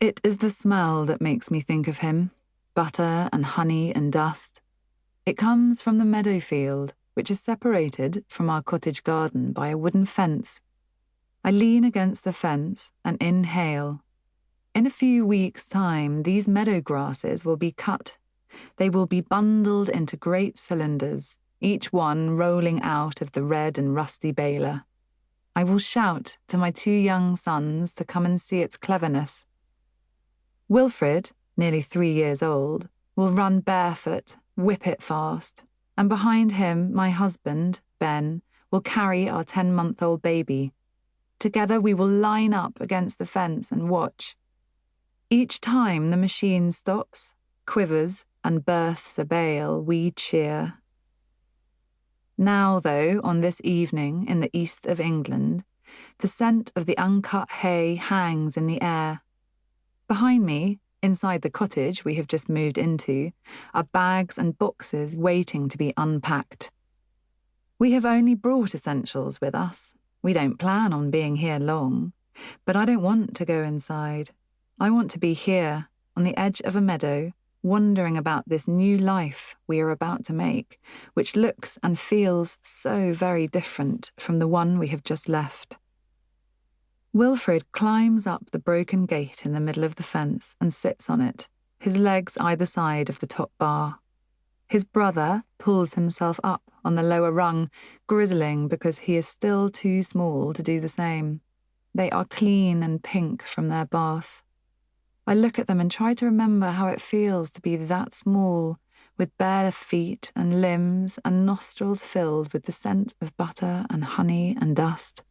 It is the smell that makes me think of him, butter and honey and dust. It comes from the meadow field, which is separated from our cottage garden by a wooden fence. I lean against the fence and inhale. In a few weeks' time, these meadow grasses will be cut. They will be bundled into great cylinders, each one rolling out of the red and rusty baler. I will shout to my 2 young sons to come and see its cleverness. Wilfred, nearly 3 years old, will run barefoot, whip it fast, and behind him my husband, Ben, will carry our 10-month-old baby. Together we will line up against the fence and watch. Each time the machine stops, quivers, and births a bale, we cheer. Now, though, on this evening in the east of England, the scent of the uncut hay hangs in the air. Behind me, inside the cottage we have just moved into, are bags and boxes waiting to be unpacked. We have only brought essentials with us. We don't plan on being here long, but I don't want to go inside. I want to be here, on the edge of a meadow, wondering about this new life we are about to make, which looks and feels so very different from the one we have just left. Wilfred climbs up the broken gate in the middle of the fence and sits on it, his legs either side of the top bar. His brother pulls himself up on the lower rung, grizzling because he is still too small to do the same. They are clean and pink from their bath. I look at them and try to remember how it feels to be that small, with bare feet and limbs and nostrils filled with the scent of butter and honey and dust.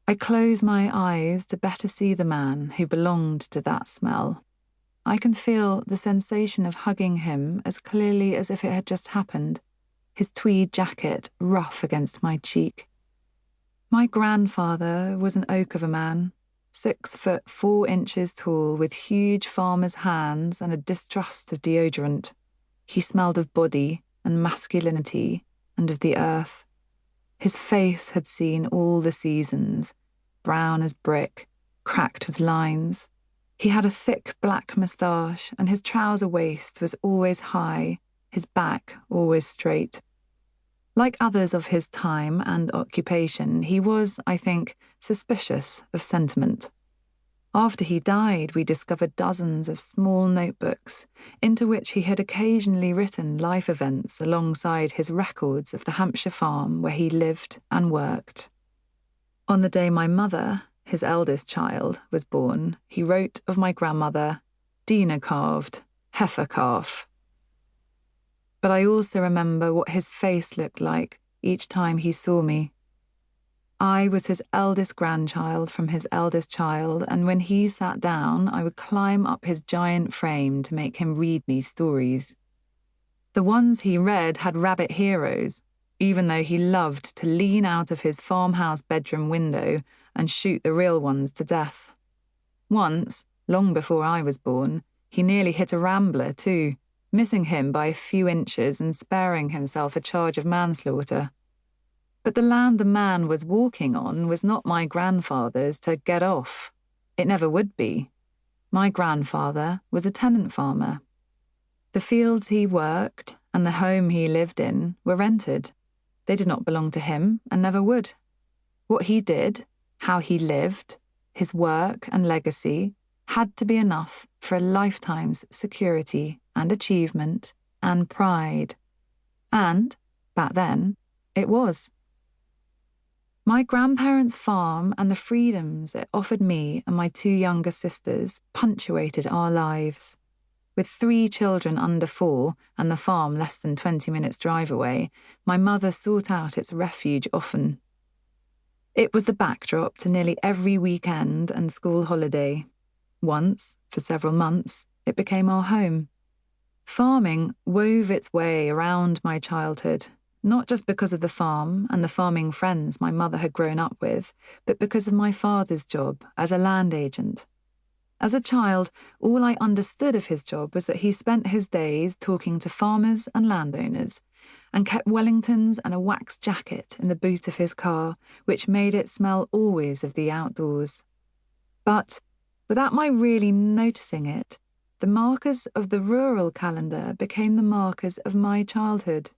I close my eyes to better see the man who belonged to that smell. I can feel the sensation of hugging him as clearly as if it had just happened, his tweed jacket rough against my cheek. My grandfather was an oak of a man, 6 foot 4 inches tall, with huge farmer's hands and a distrust of deodorant. He smelled of body and masculinity and of the earth. His face had seen all the seasons, brown as brick, cracked with lines. He had a thick black moustache, and his trouser waist was always high, his back always straight. Like others of his time and occupation, he was, I think, suspicious of sentiment. After he died, we discovered dozens of small notebooks, into which he had occasionally written life events alongside his records of the Hampshire farm where he lived and worked. On the day my mother, his eldest child, was born, he wrote of my grandmother, Dina carved, heifer calf. But I also remember what his face looked like each time he saw me. I was his eldest grandchild from his eldest child, and when he sat down, I would climb up his giant frame to make him read me stories. The ones he read had rabbit heroes, even though he loved to lean out of his farmhouse bedroom window and shoot the real ones to death. Once, long before I was born, he nearly hit a rambler too, missing him by a few inches and sparing himself a charge of manslaughter. But the land the man was walking on was not my grandfather's to get off. It never would be. My grandfather was a tenant farmer. The fields he worked and the home he lived in were rented. They did not belong to him and never would. What he did, how he lived, his work and legacy had to be enough for a lifetime's security and achievement and pride. And, back then, it was. My grandparents' farm and the freedoms it offered me and my 2 younger sisters punctuated our lives. With 3 children under 4 and the farm less than 20 minutes' drive away, my mother sought out its refuge often. It was the backdrop to nearly every weekend and school holiday. Once, for several months, it became our home. Farming wove its way around my childhood, not just because of the farm and the farming friends my mother had grown up with, but because of my father's job as a land agent. As a child, all I understood of his job was that he spent his days talking to farmers and landowners, and kept Wellingtons and a wax jacket in the boot of his car, which made it smell always of the outdoors. But Without my really noticing it, the markers of the rural calendar became the markers of my childhood.